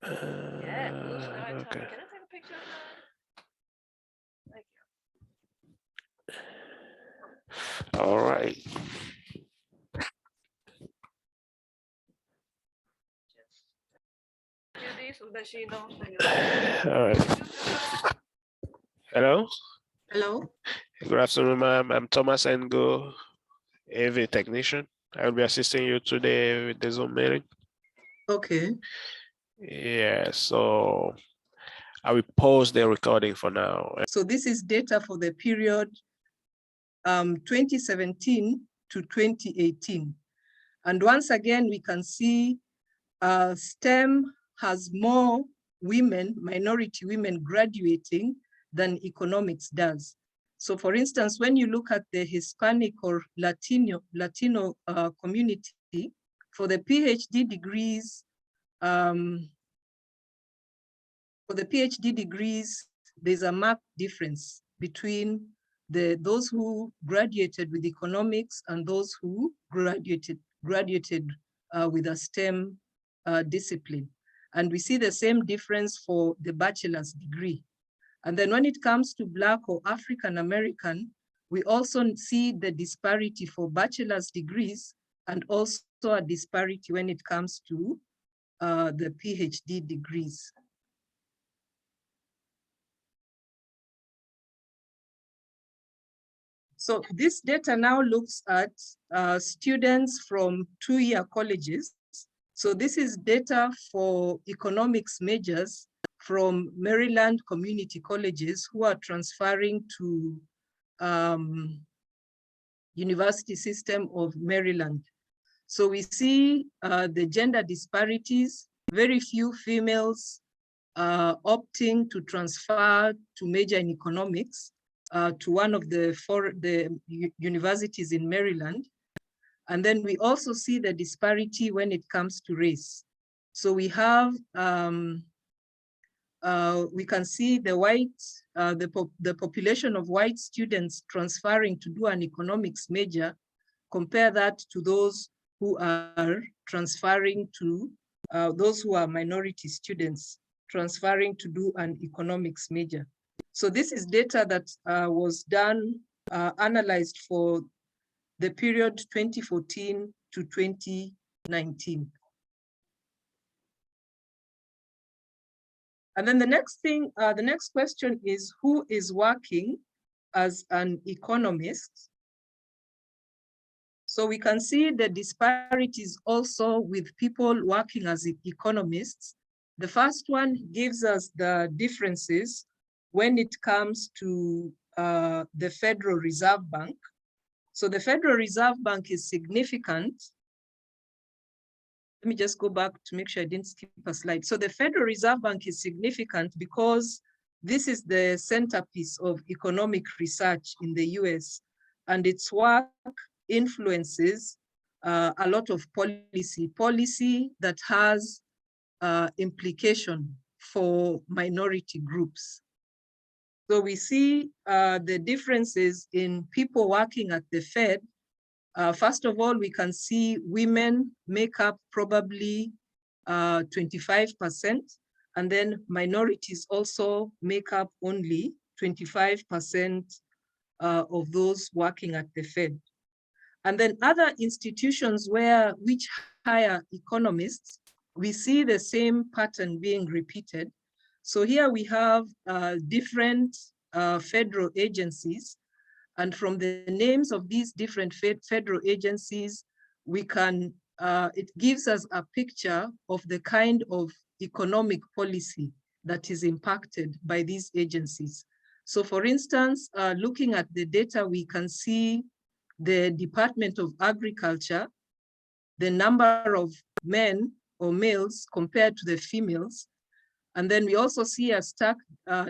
Yeah, it looks right. Okay. Can I take a picture of that? Thank All right. you. Just do this so that she knows that All right. Hello. Hello. Good afternoon, ma'am. I'm Thomas Ngo, AV technician. I will be assisting you today with the Zoom meeting. Okay. Yeah, so I will pause the recording for now. So this is data for the period 2017 to 2018. And once again, we can see STEM has more women, minority women graduating than economics does. So for instance, when you look at the Hispanic or Latino community, for the PhD degrees, there's a marked difference between those who graduated with economics and those who graduated with a STEM discipline. And we see the same difference for the bachelor's degree. And then when it comes to Black or African American, we also see the disparity for bachelor's degrees and also a disparity when it comes to the PhD degrees. So this data now looks at students from two-year colleges. So this is data for economics majors from Maryland community colleges who are transferring to University System of Maryland. So we see the gender disparities, very few females opting to transfer to major in economics to one of the universities in Maryland. And then we also see the disparity when it comes to race. So we have, we can see the the population of white students transferring to do an economics major, compare that to those who are transferring to, those who are minority students transferring to do an economics major. So this is data that was done, analyzed for the period 2014 to 2019. And then the next thing, the next question is, who is working as an economist? So we can see the disparities also with people working as economists. The first one gives us the differences when it comes to the Federal Reserve Bank. So the Federal Reserve Bank is significant. Let me just go back to make sure I didn't skip a slide. So the Federal Reserve Bank is significant because this is the centerpiece of economic research in the US, and its work influences a lot of policy that has implication for minority groups. So we see the differences in people working at the Fed. First of all, we can see women make up probably 25%, and then minorities also make up only 25% of those working at the Fed. And then other institutions which hire economists, we see the same pattern being repeated. So here we have different federal agencies, and from the names of these different federal agencies, we can, it gives us a picture of the kind of economic policy that is impacted by these agencies. So for instance, looking at the data, we can see the Department of Agriculture, the number of men or males compared to the females. And then we also see a stark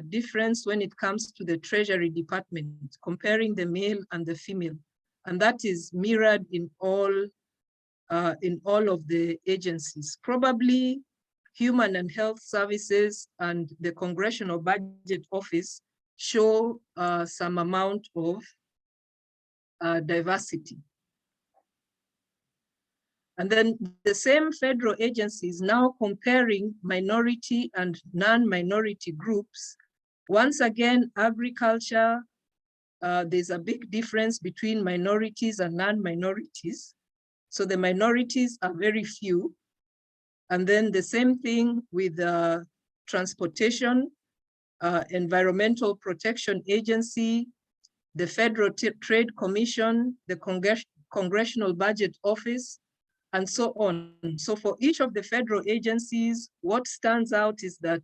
difference when it comes to the Treasury Department, comparing the male and the female. And that is mirrored in all of the agencies. Probably Human and Health Services and the Congressional Budget Office show some amount of diversity. And then the same federal agency is now comparing minority and non-minority groups. Once again, agriculture, there's a big difference between minorities and non-minorities. So the minorities are very few. And then the same thing with transportation, Environmental Protection Agency, the Federal Trade Commission, the Congressional Budget Office, and so on. So for each of the federal agencies, what stands out is that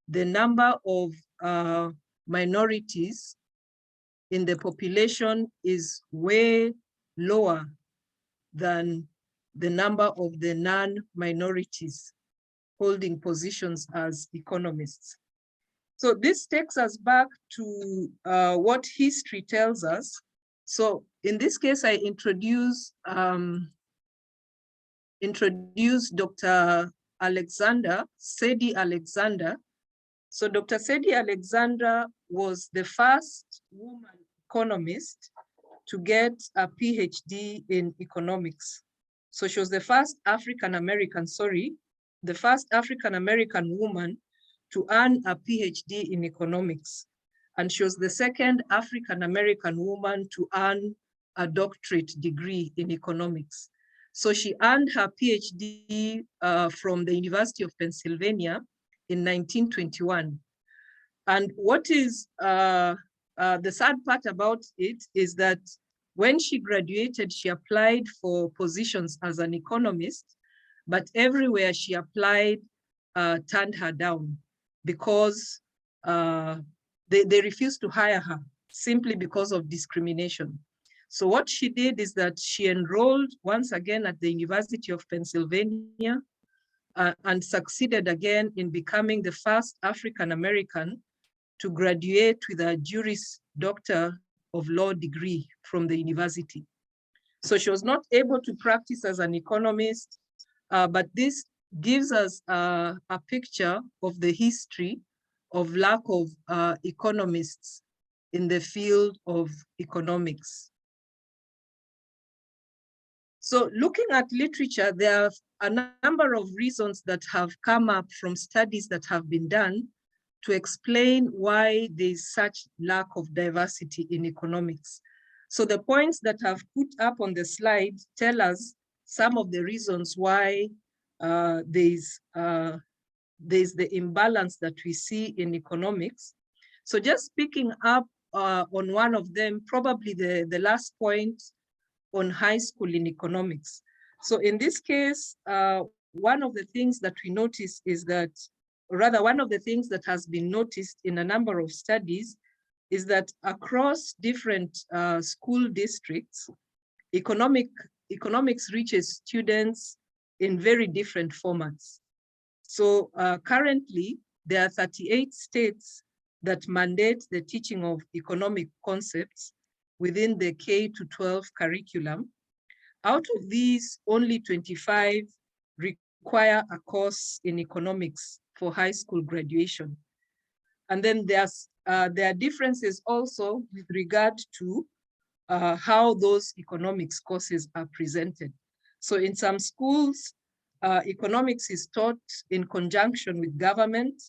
the number of minorities in the population is way lower than the number of the non-minorities holding positions as economists. So this takes us back to what history tells us. So in this case, I introduce Dr. Alexander, Sadie Alexander. So Dr. Sadie Alexander was the first woman economist to get a PhD in economics. So she was the first African-American woman to earn a PhD in economics. And she was the second African-American woman to earn a doctorate degree in economics. So she earned her PhD from the University of Pennsylvania in 1921. And what is the sad part about it is that when she graduated, she applied for positions as an economist, but everywhere she applied turned her down because they refused to hire her simply because of discrimination. So what she did is that she enrolled once again at the University of Pennsylvania and succeeded again in becoming the first African-American to graduate with a Juris Doctor of Law degree from the university. So she was not able to practice as an economist, but this gives us a picture of the history of lack of economists in the field of economics. So looking at literature, there are a number of reasons that have come up from studies that have been done to explain why there is such lack of diversity in economics. So the points that I've put up on the slide tell us some of the reasons why there's the imbalance that we see in economics. So just picking up on one of them, probably the last point on high school in economics. So in this case, one of the things that we notice is that, or rather one of the things that has been noticed in a number of studies is that across different school districts, economics reaches students in very different formats. So currently, there are 38 states that mandate the teaching of economic concepts within the K-12 curriculum. Out of these, only 25 require a course in economics for high school graduation. And then there are differences also with regard to how those economics courses are presented. So in some schools, economics is taught in conjunction with government.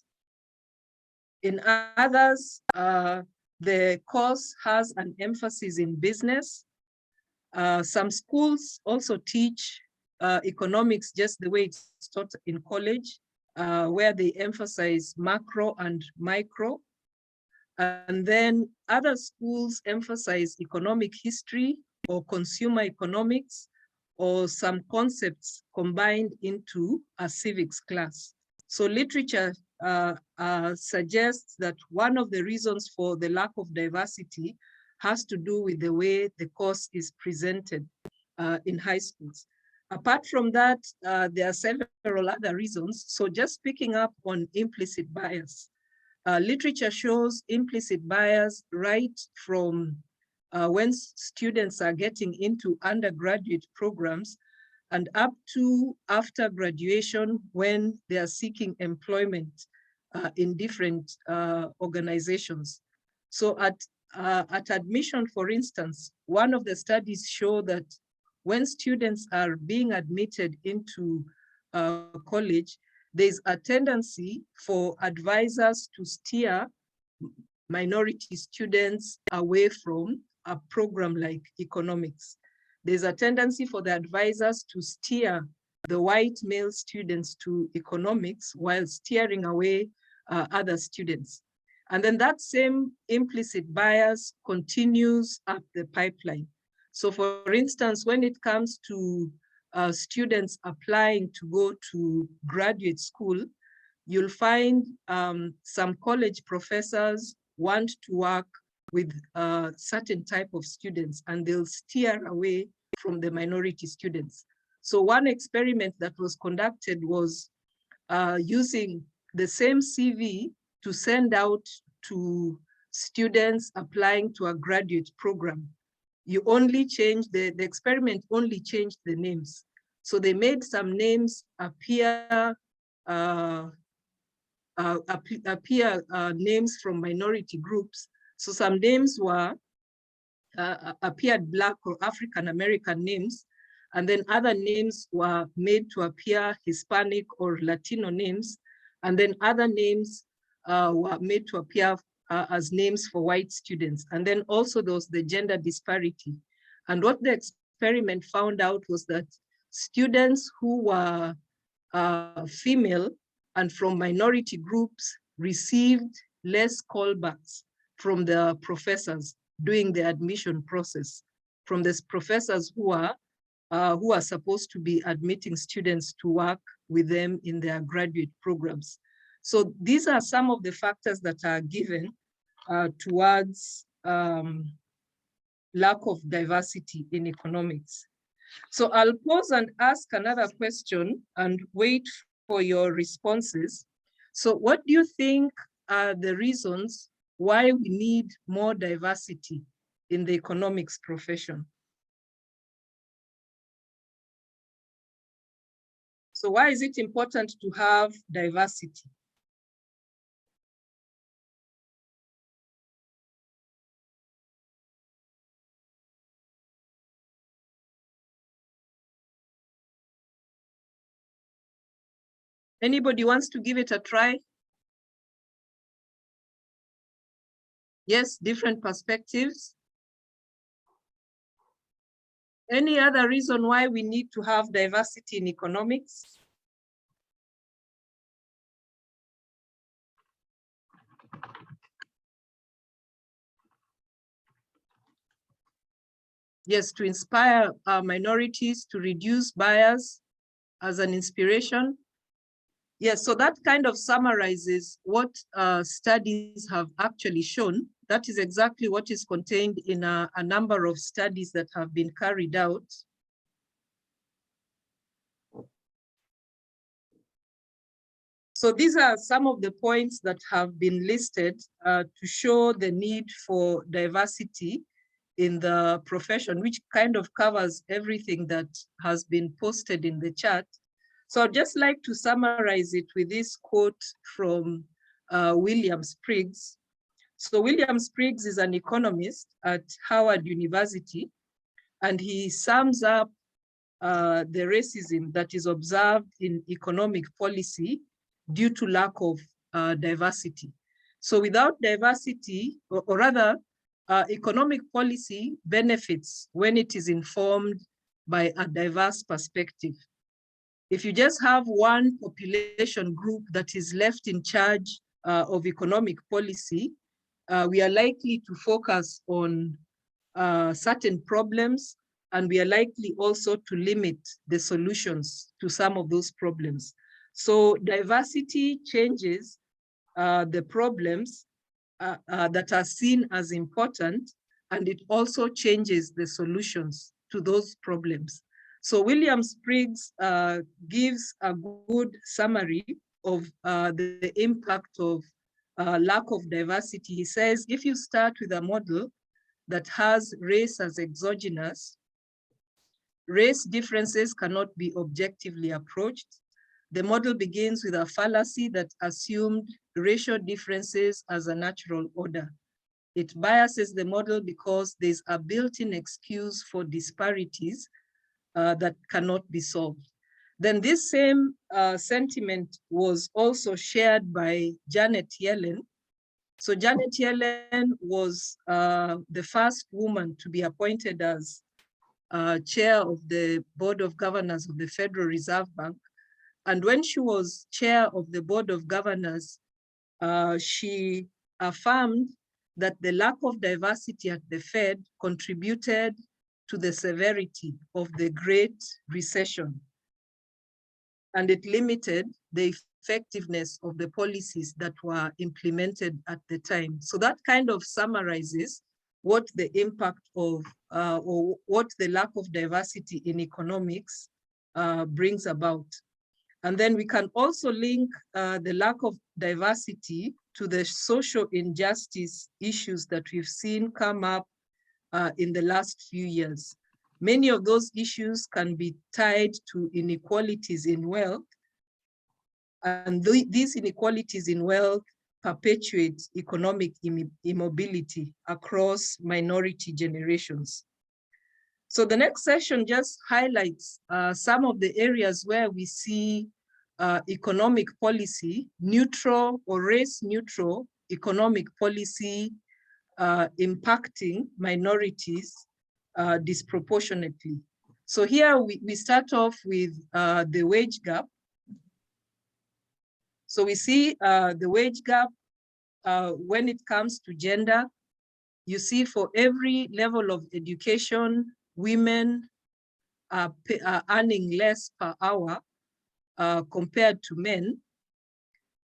In others, the course has an emphasis in business. Some schools also teach economics just the way it's taught in college, where they emphasize macro and micro. And then other schools emphasize economic history or consumer economics or some concepts combined into a civics class. So literature suggests that one of the reasons for the lack of diversity has to do with the way the course is presented in high schools. Apart from that, there are several other reasons. So just picking up on implicit bias. Literature shows implicit bias right from when students are getting into undergraduate programs and up to after graduation when they are seeking employment in different organizations. So at admission, for instance, one of the studies show that when students are being admitted into college, there's a tendency for advisors to steer minority students away from a program like economics. There's a tendency for the advisors to steer the white male students to economics while steering away other students. And then that same implicit bias continues up the pipeline. So for instance, when it comes to students applying to go to graduate school, you'll find some college professors want to work with a certain type of students, and they'll steer away from the minority students. So one experiment that was conducted was using the same CV to send out to students applying to a graduate program. You only change, the experiment only changed the names. So they made some names appear names from minority groups. So some names were appeared Black or African American names, and then other names were made to appear Hispanic or Latino names, and then other names were made to appear as names for white students. And then also there was the gender disparity. And what the experiment found out was that students who were female and from minority groups received less callbacks from the professors during the admission process, from the professors who are supposed to be admitting students to work with them in their graduate programs. So these are some of the factors that are given towards lack of diversity in economics. So I'll pause and ask another question and wait for your responses. So what do you think are the reasons why we need more diversity in the economics profession? So why is it important to have diversity? Anybody wants to give it a try? Yes, different perspectives. Any other reason why we need to have diversity in economics? Yes, to inspire minorities, to reduce bias as an inspiration. Yes, so that kind of summarizes what studies have actually shown. That is exactly what is contained in a number of studies that have been carried out. So these are some of the points that have been listed to show the need for diversity in the profession, which kind of covers everything that has been posted in the chat. So I'd just like to summarize it with this quote from William Spriggs. So William Spriggs is an economist at Howard University, and he sums up the racism that is observed in economic policy due to lack of diversity. So without diversity, or rather, economic policy benefits when it is informed by a diverse perspective. If you just have one population group that is left in charge of economic policy, we are likely to focus on certain problems, and we are likely also to limit the solutions to some of those problems. So diversity changes the problems that are seen as important, and it also changes the solutions to those problems. So William Spriggs gives a good summary of the impact of lack of diversity. He says, if you start with a model that has race as exogenous, race differences cannot be objectively approached. The model begins with a fallacy that assumed racial differences as a natural order. It biases the model because there's a built-in excuse for disparities that cannot be solved. Then this same sentiment was also shared by Janet Yellen. So Janet Yellen was the first woman to be appointed as chair of the Board of Governors of the Federal Reserve Bank. And when she was chair of the Board of Governors, she affirmed that the lack of diversity at the Fed contributed to the severity of the Great Recession, and it limited the effectiveness of the policies that were implemented at the time. So that kind of summarizes what the impact of, or what the lack of diversity in economics brings about. And then we can also link the lack of diversity to the social injustice issues that we've seen come up in the last few years. Many of those issues can be tied to inequalities in wealth, and these inequalities in wealth perpetuate economic immobility across minority generations. So the next session just highlights some of the areas where we see economic policy, neutral or race neutral economic policy impacting minorities disproportionately. So here we start off with the wage gap. So we see the wage gap when it comes to gender. You see for every level of education, women are earning less per hour compared to men.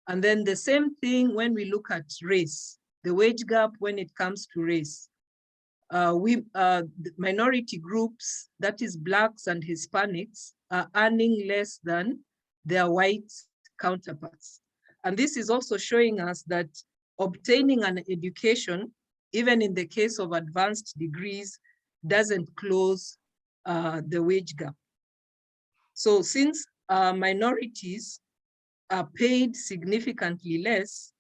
And then the same thing when we look at race, the wage gap when it comes to race. Minority groups, that is Blacks and Hispanics, are earning less than their white counterparts. And this is also showing us that obtaining an education, even in the case of advanced degrees, doesn't close the wage gap. So since minorities are paid significantly less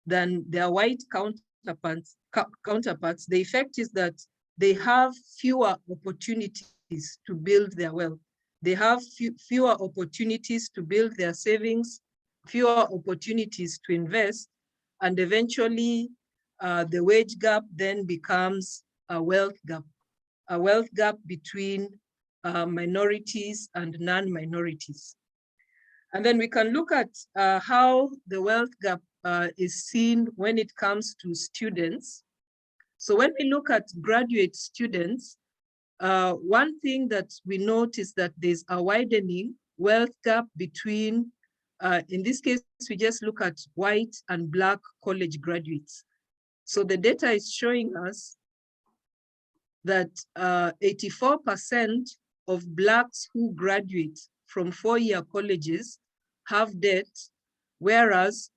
than their white counterparts, the effect is that they have fewer opportunities to build their wealth. They have fewer opportunities to build their savings, fewer opportunities to invest, and eventually the wage gap then becomes a wealth gap between minorities and non-minorities. And then we can look at how the wealth gap is seen when it comes to students. So when we look at graduate students, one thing that we notice that there's a widening wealth gap between, in this case, we just look at white and Black college graduates. So the data is showing us that 84% of Blacks who graduate from four-year colleges have debt, whereas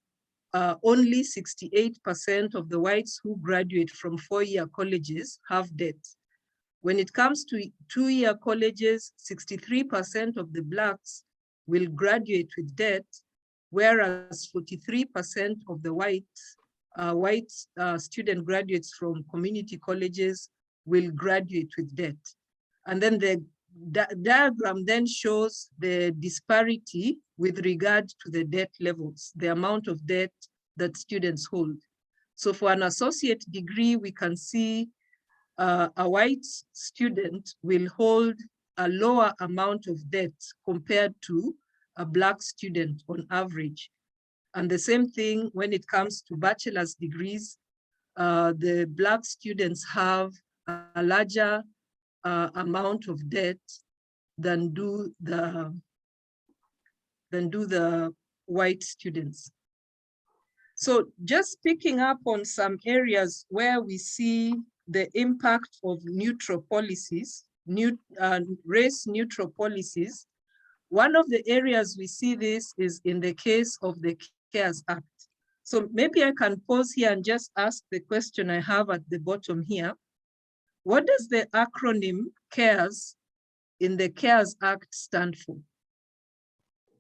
only 68% of the whites who graduate from four-year colleges have debt. When it comes to two-year colleges, 63% of the Blacks will graduate with debt, whereas 43% of the white student graduates from community colleges will graduate with debt. And then the diagram then shows the disparity with regard to the debt levels, the amount of debt that students hold. So for an associate degree, we can see a white student will hold a lower amount of debt compared to a Black student on average. And the same thing when it comes to bachelor's degrees, the Black students have a larger amount of debt than do the white students. So just picking up on some areas where we see the impact of neutral policies, race neutral policies, one of the areas we see this is in the case of the CARES Act. So maybe I can pause here and just ask the question I have at the bottom here. What does the acronym CARES in the CARES Act stand for?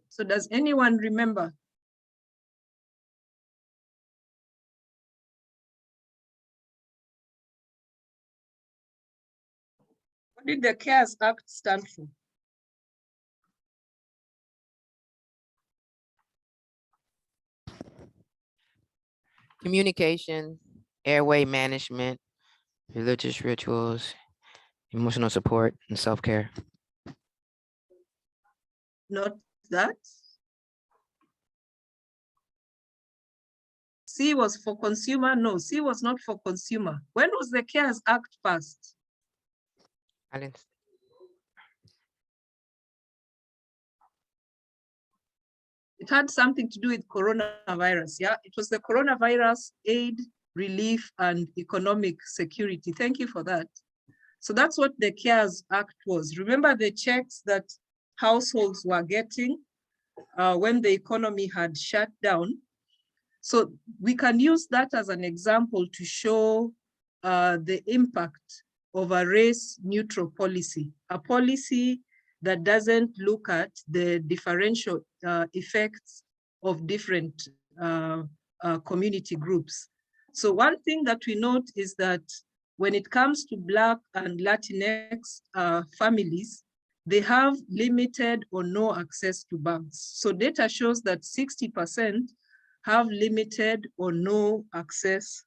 So does anyone remember? What did the CARES Act stand for? communication, airway management, religious rituals, emotional support, and self-care. Not that. C was for consumer. No, C was not for consumer. When was the CARES Act passed? I didn't. It had something to do with coronavirus. Yeah, it was the coronavirus aid, relief, and economic security. Thank you for that. So that's what the CARES Act was. Remember the checks that households were getting when the economy had shut down. So we can use that as an example to show the impact of a race-neutral policy, a policy that doesn't look at the differential effects of different community groups. So one thing that we note is that when it comes to Black and Latinx families, they have limited or no access to banks. So data shows that 60% have limited or no access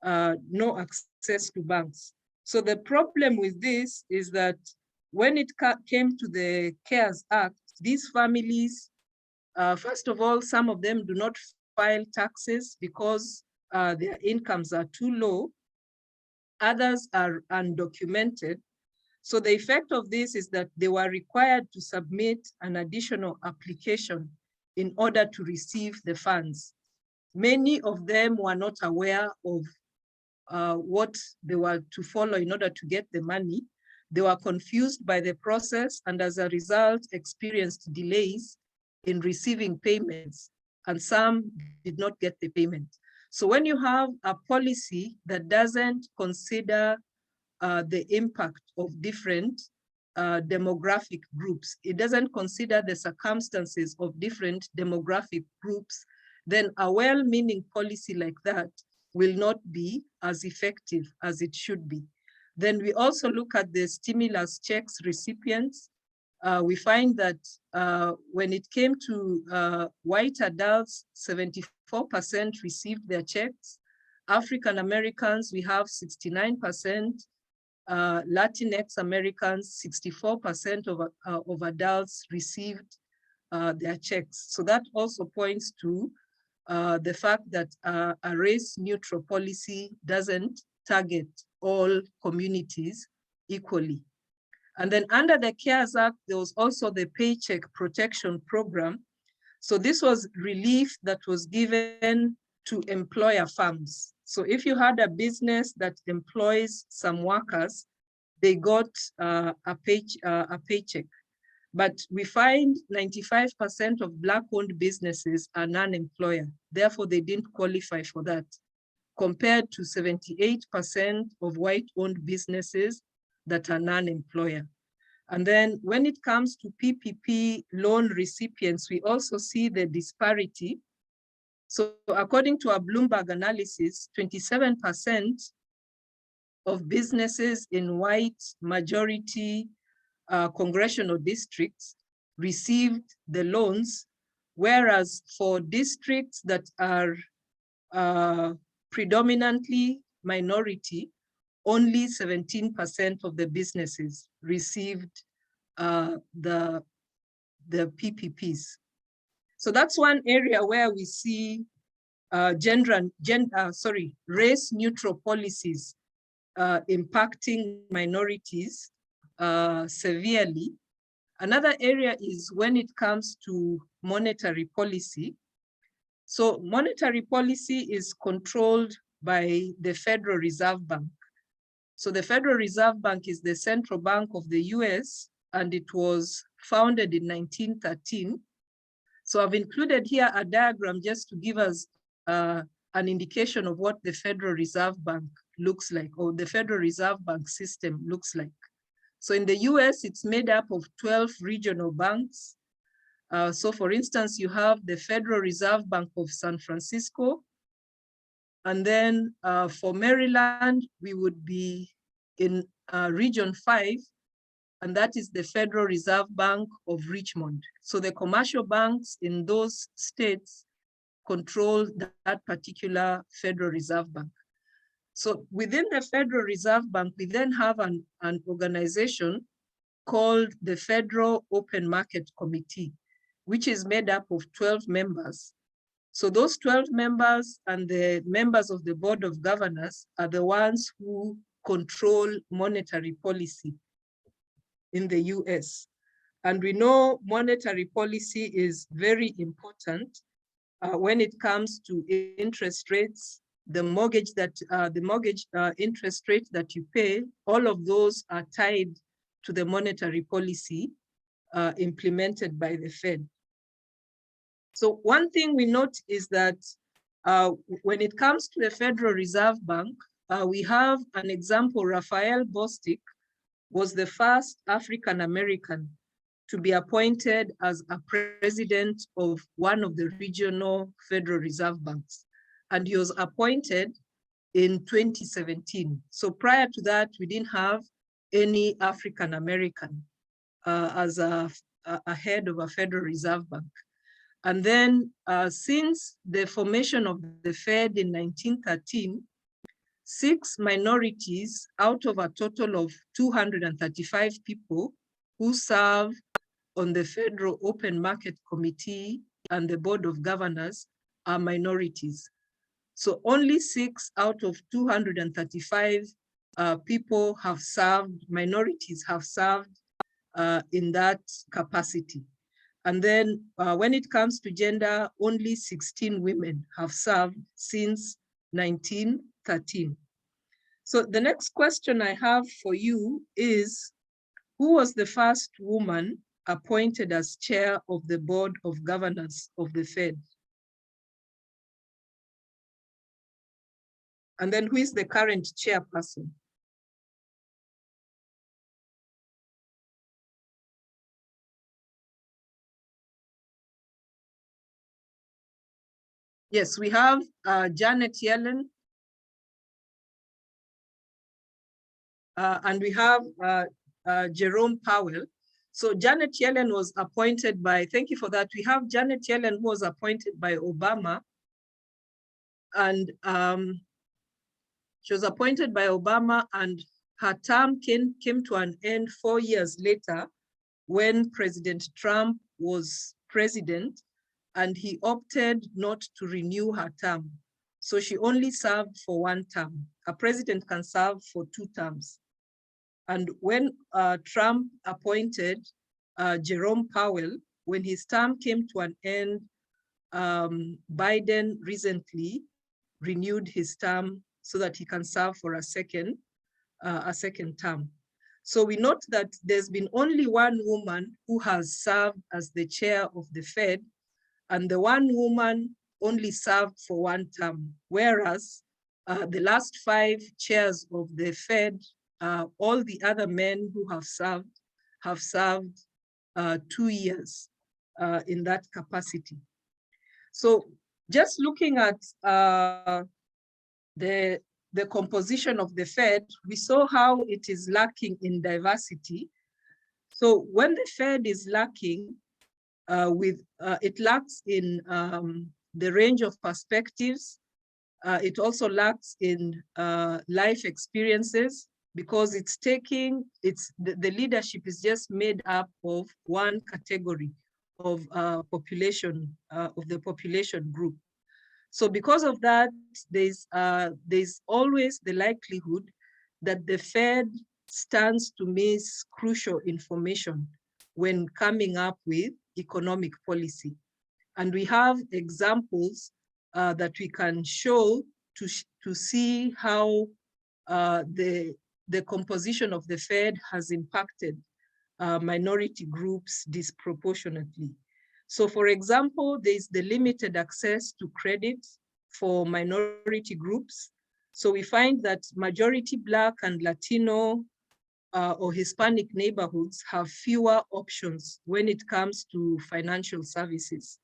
to banks. So the problem with this is that when it came to the CARES Act, these families, first of all, some of them do not file taxes because their incomes are too low. Others are undocumented. So the effect of this is that they were required to submit an additional application in order to receive the funds. Many of them were not aware of what they were to follow in order to get the money. They were confused by the process and as a result experienced delays in receiving payments, and some did not get the payment. So when you have a policy that doesn't consider the impact of different demographic groups, it doesn't consider the circumstances of different demographic groups, then a well-meaning policy like that will not be as effective as it should be. Then we also look at the stimulus checks recipients. We find that when it came to white adults, 74% received their checks. African Americans, we have 69%. Latinx Americans, 64% of adults received their checks. So that also points to the fact that a race-neutral policy doesn't target all communities equally. And then under the CARES Act, there was also the Paycheck Protection Program. So this was relief that was given to employer firms. So if you had a business that employs some workers, they got a paycheck. But we find 95% of Black-owned businesses are non-employer. Therefore, they didn't qualify for that, compared to 78% of white-owned businesses that are non-employer. And then when it comes to PPP loan recipients, we also see the disparity. So according to a Bloomberg analysis, 27% of businesses in white majority congressional districts received the loans, whereas for districts that are predominantly minority, only 17% of the businesses received the PPPs. So that's one area where we see race-neutral policies impacting minorities severely. Another area is when it comes to monetary policy. So monetary policy is controlled by the Federal Reserve Bank. So the Federal Reserve Bank is the central bank of the US, and it was founded in 1913. So I've included here a diagram just to give us an indication of what the Federal Reserve Bank looks like, or the Federal Reserve Bank system looks like. So in the US, it's made up of 12 regional banks. So for instance, you have the Federal Reserve Bank of San Francisco. And then for Maryland, we would be in Region 5, and that is the Federal Reserve Bank of Richmond. So the commercial banks in those states control that particular Federal Reserve Bank. So within the Federal Reserve Bank, we then have an organization called the Federal Open Market Committee, which is made up of 12 members. So those 12 members and the members of the Board of Governors are the ones who control monetary policy in the US. And we know monetary policy is very important when it comes to interest rates, the mortgage interest rate that you pay, all of those are tied to the monetary policy implemented by the Fed. So one thing we note is that when it comes to the Federal Reserve Bank, we have an example. Raphael Bostic was the first African-American to be appointed as a president of one of the regional Federal Reserve Banks. And he was appointed in 2017. So prior to that, we didn't have any African-American as a head of a Federal Reserve Bank. And then since the formation of the Fed in 1913, 6 minorities out of a total of 235 people who serve on the Federal Open Market Committee and the Board of Governors are minorities. So only 6 out of 235 people have served, minorities have served in that capacity. And then when it comes to gender, only 16 women have served since 1913. So the next question I have for you is, who was the first woman appointed as chair of the Board of Governors of the Fed? And then who is the current chairperson? Yes, we have Janet Yellen. And we have Jerome Powell. So Janet Yellen was appointed by, thank you for that. We have Janet Yellen who was appointed by Obama. And she was appointed by Obama, and her term came to an end 4 years later when President Trump was president, and he opted not to renew her term. So she only served for 1 term. A president can serve for 2 terms. And when Trump appointed Jerome Powell, when his term came to an end, Biden recently renewed his term so that he can serve for a second term. So we note that there's been only 1 woman who has served as the chair of the Fed, and the 1 woman only served for 1 term, whereas the last 5 chairs of the Fed, all the other men who have served 2 years in that capacity. So just looking at the composition of the Fed, we saw how it is lacking in diversity. So when the Fed is lacking, it lacks in the range of perspectives. It also lacks in life experiences, because the leadership is just made up of 1 category of the population group. So because of that, there's always the likelihood that the Fed stands to miss crucial information when coming up with economic policy. And we have examples that we can show to see how the composition of the Fed has impacted minority groups disproportionately. So for example, there's the limited access to credit for minority groups. So we find that majority Black and Latino or Hispanic neighborhoods have fewer options when it comes to financial services.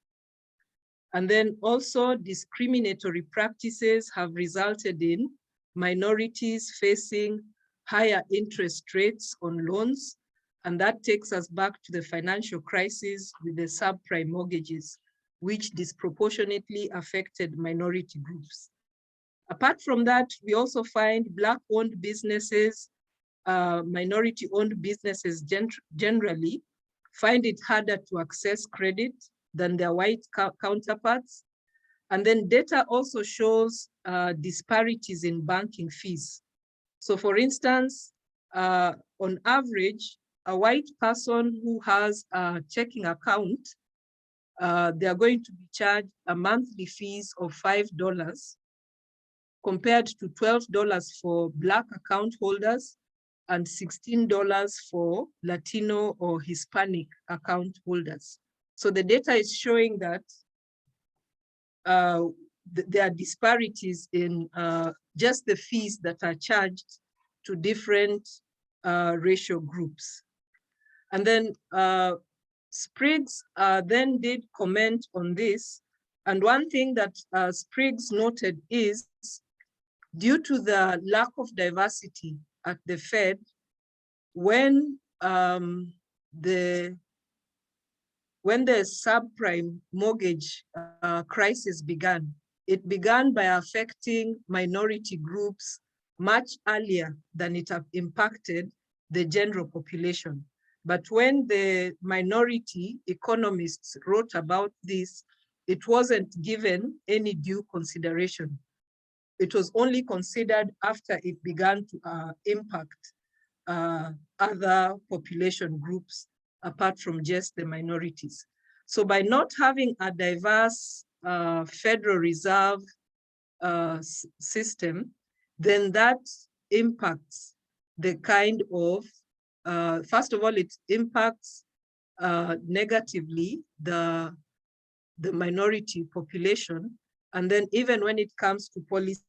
And then also discriminatory practices have resulted in minorities facing higher interest rates on loans. And that takes us back to the financial crisis with the subprime mortgages which disproportionately affected minority groups. Apart from that, we also find Black-owned businesses, minority-owned businesses generally find it harder to access credit than their white counterparts. And then data also shows disparities in banking fees. So for instance, on average, a white person who has a checking account, they are going to be charged a monthly fees of $5 compared to $12 for Black account holders and $16 for Latino or Hispanic account holders. So the data is showing that there are disparities in just the fees that are charged to different racial groups. And then Spriggs then did comment on this. And one thing that Spriggs noted is, due to the lack of diversity at the Fed, when the subprime mortgage crisis began, it began by affecting minority groups much earlier than it have impacted the general population. But when the minority economists wrote about this, it wasn't given any due consideration. It was only considered after it began to impact other population groups apart from just the minorities. So by not having a diverse Federal Reserve system, then that impacts the kind of, first of all, it impacts negatively the minority population. And then even when it comes to policy,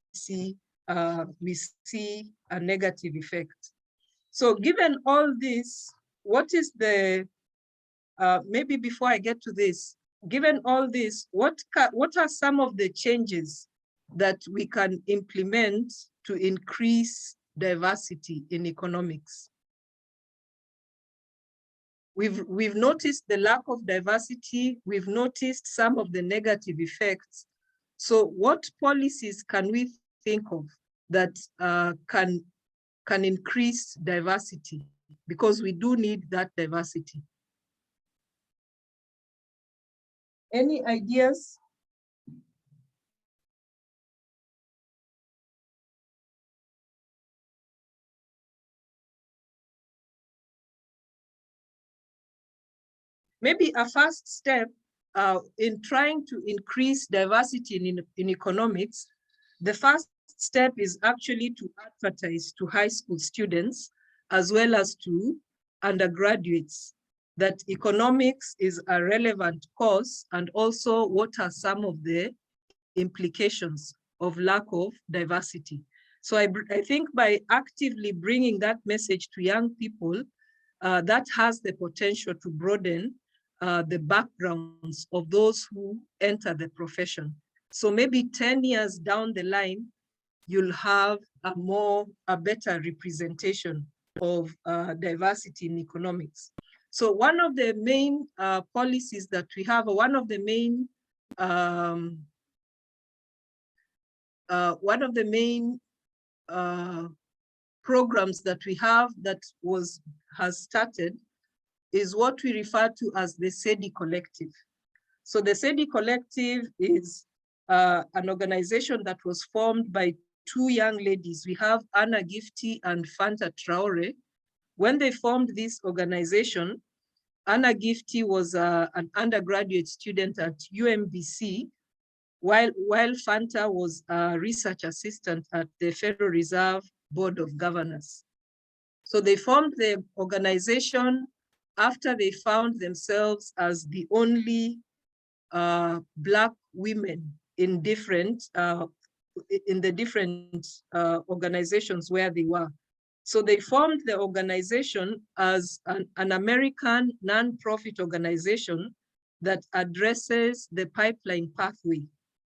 we see a negative effect. So given all this, what is the, maybe before I get to this, given all this, what are some of the changes that we can implement to increase diversity in economics? We've noticed the lack of diversity. We've noticed some of the negative effects. So what policies can we think of that can increase diversity? Because we do need that diversity. Any ideas? Maybe a first step in trying to increase diversity in economics, the first step is actually to advertise to high school students as well as to undergraduates that economics is a relevant course, and also what are some of the implications of lack of diversity. So I think by actively bringing that message to young people, that has the potential to broaden the backgrounds of those who enter the profession. So maybe 10 years down the line, you'll have a better representation of diversity in economics. So one of the main policies that we have, one of the main programs that we have that has started is what we refer to as the SEDI Collective. So the SEDI Collective is an organization that was formed by two young ladies. We have Anna Gifty and Fanta Traore. When they formed this organization, Anna Gifty was an undergraduate student at UMBC, while Fanta was a research assistant at the Federal Reserve Board of Governors. So they formed the organization after they found themselves as the only Black women in the different organizations where they were. So they formed the organization as an American non-profit organization that addresses the pipeline pathway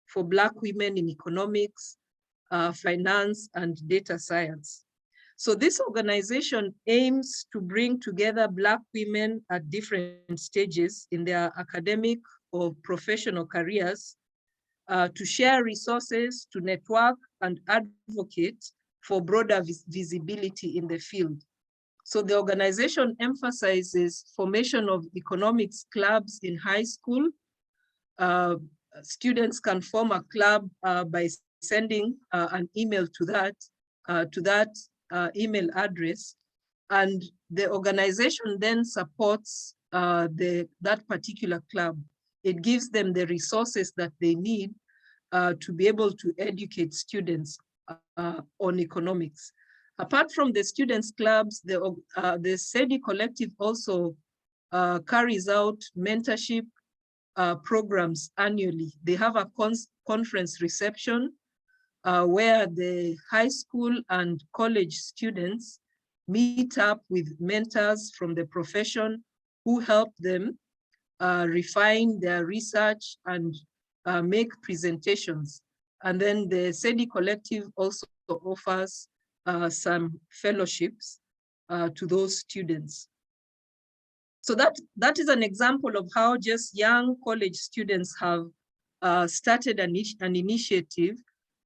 for Black women in economics, finance, and data science. So this organization aims to bring together Black women at different stages in their academic, of professional careers, to share resources, to network and advocate for broader visibility in the field. So the organization emphasizes formation of economics clubs in high school. Students can form a club by sending an email to that email address, and the organization then supports that particular club. It gives them the resources that they need to be able to educate students on economics. Apart from the students' clubs, the SEDI collective also carries out mentorship programs annually. They have a conference reception where the high school and college students meet up with mentors from the profession who help them refine their research and make presentations. And then the SEDI collective also offers some fellowships to those students. So that is an example of how just young college students have started an initiative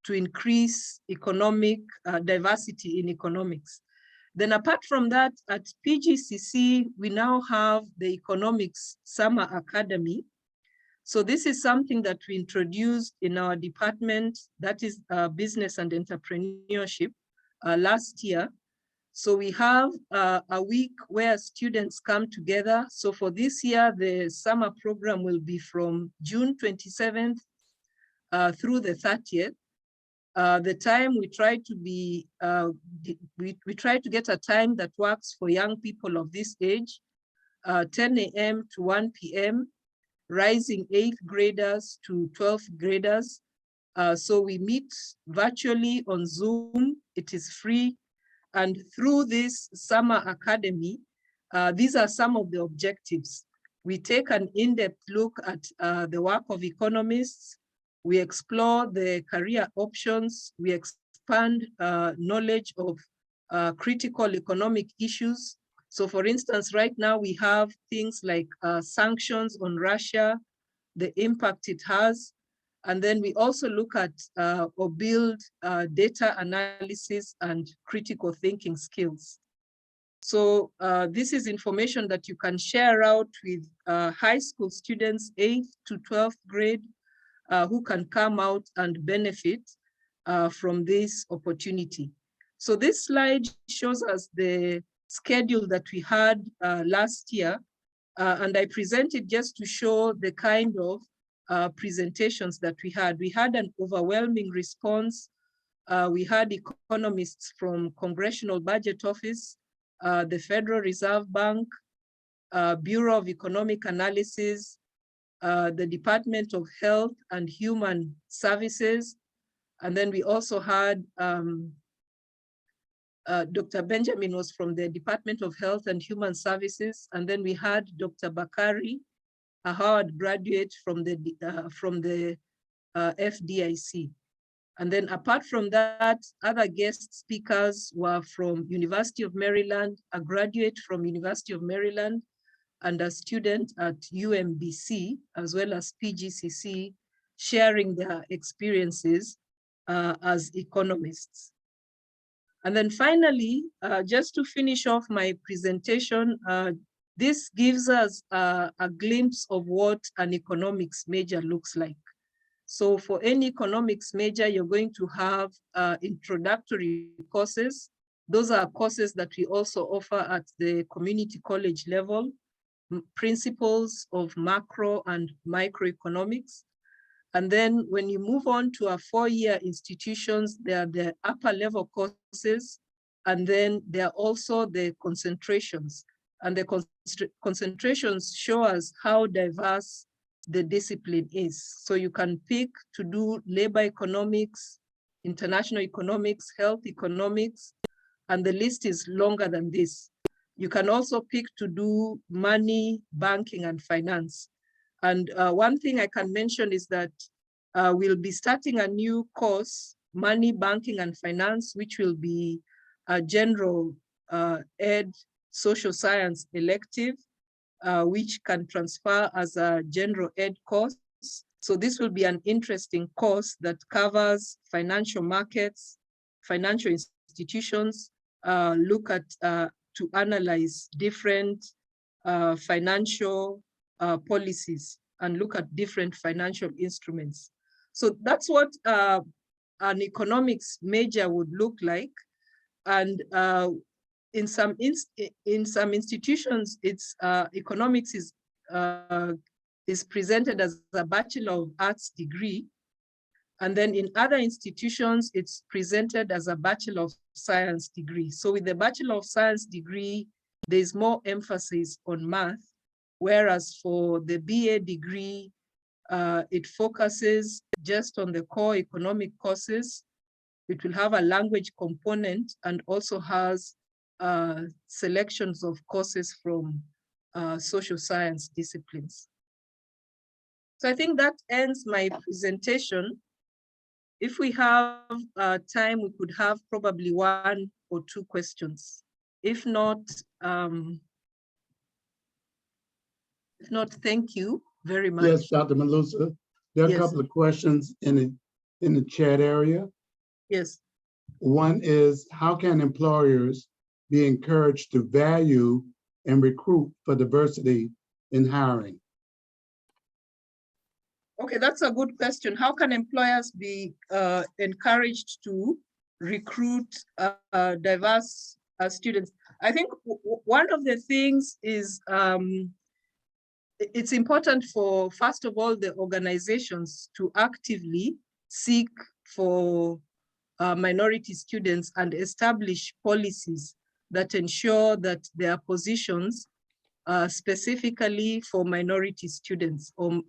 to increase economic diversity in economics. Then apart from that, at PGCC, we now have the Economics Summer Academy. So this is something that we introduced in our department, that is business and entrepreneurship last year. So we have a week where students come together. So for this year, the summer program will be from June 27th through the 30th. The time we try to be, we try to get a time that works for young people of this age, 10 a.m. to 1 p.m., rising 8th graders to 12th graders. So we meet virtually on Zoom. It is free. And through this summer academy, these are some of the objectives. We take an in-depth look at the work of economists. We explore the career options. We expand knowledge of critical economic issues. So for instance, right now we have things like sanctions on Russia, the impact it has. And then we also look at or build data analysis and critical thinking skills. So this is information that you can share out with high school students, 8th to 12th grade, who can come out and benefit from this opportunity. So this slide shows us the schedule that we had last year. And I presented just to show the kind of presentations that we had. We had an overwhelming response. We had economists from Congressional Budget Office, the Federal Reserve Bank, Bureau of Economic Analysis, the Department of Health and Human Services. And then we also had Dr. Benjamin was from the Department of Health and Human Services. And then we had Dr. Bakari, a Howard graduate from the FDIC. And then apart from that, other guest speakers were from University of Maryland, a graduate from University of Maryland, and a student at UMBC, as well as PGCC, sharing their experiences as economists. And then finally, just to finish off my presentation, this gives us a glimpse of what an economics major looks like. So for any economics major, you're going to have introductory courses. Those are courses that we also offer at the community college level, principles of macro and microeconomics. And then when you move on to our 4-year institutions, there are the upper level courses, and then there are also the concentrations. And the concentrations show us how diverse the discipline is. So you can pick to do labor economics, international economics, health economics, and the list is longer than this. You can also pick to do money, banking, and finance. And one thing I can mention is that we'll be starting a new course, Money, Banking, and Finance, which will be a general ed social science elective. which can transfer as a general ed course. So this will be an interesting course that covers financial markets, financial institutions, look at to analyze different financial policies and look at different financial instruments. So that's what an economics major would look like. And in some institutions, it's economics is presented as a Bachelor of Arts degree. And then in other institutions, it's presented as a Bachelor of Science degree. So with the Bachelor of Science degree, there's more emphasis on math, whereas for the BA degree, it focuses just on the core economic courses. It will have a language component and also has selections of courses from social science disciplines. So I think that ends my presentation. If we have time, we could have probably 1 or 2 questions. If not, thank you very much. Yes, Dr. Malusi. There are Yes. a couple of questions in the chat area. Yes. One is, how can employers be encouraged to value and recruit for diversity in hiring? Okay, that's a good question. How can employers be encouraged to recruit diverse students? I think one of the things is it's important for, first of all, the organizations to actively seek for minority students and establish policies that ensure that there are positions specifically for minority students or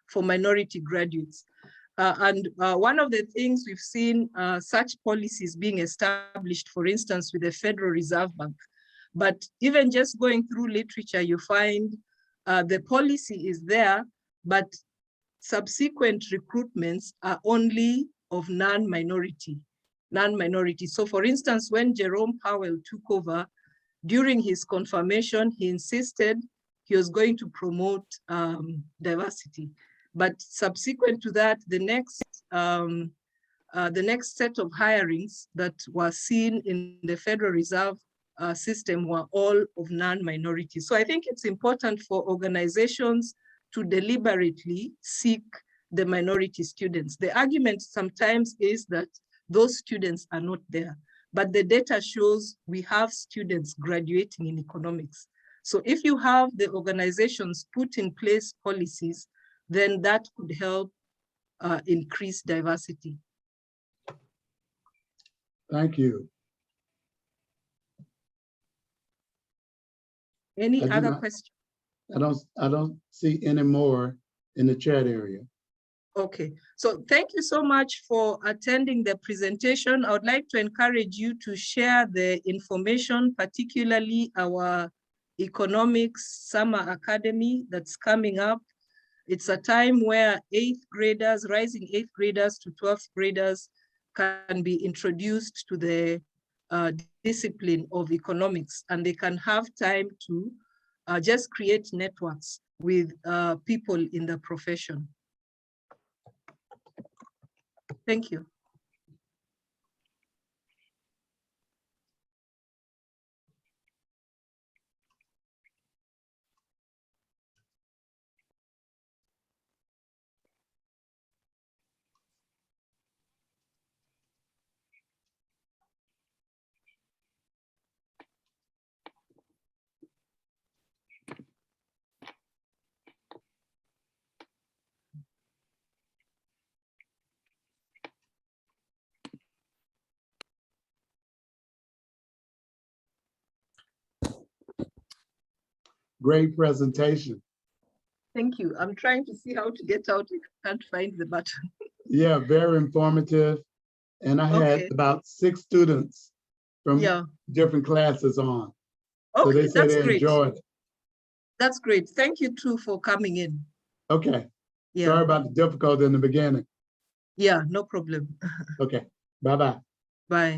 for minority graduates. And one of the things we've seen such policies being established, for instance, with the Federal Reserve Bank. But even just going through literature, you find the policy is there, but subsequent recruitments are only of non-minority. So for instance, when Jerome Powell took over, during his confirmation, he insisted he was going to promote diversity. But subsequent to that, the next set of hirings that were seen in the Federal Reserve system were all of non-minority. So I think it's important for organizations to deliberately seek the minority students. The argument sometimes is that those students are not there, but the data shows we have students graduating in economics. So if you have the organizations put in place policies, then that could help increase diversity. Thank you. Any I do other not- questions? I don't see any more in the chat area. Okay, so thank you so much for attending the presentation. I would like to encourage you to share the information, particularly our economics summer academy that's coming up. It's a time where 8th graders, rising 8th graders to 12th graders can be introduced to the discipline of economics, and they can have time to just create networks with people in the profession. Thank you. Great presentation. Thank you. I'm trying to see how to get out. I can't find the button. Yeah, very informative. And I had Okay. about 6 students from Yeah. different classes on. So Okay, they said that's they great. enjoyed it. That's great. Thank you too for coming in. Okay. Yeah. Sorry about the difficulty in the beginning. Yeah, no problem. Okay. Bye-bye. Bye.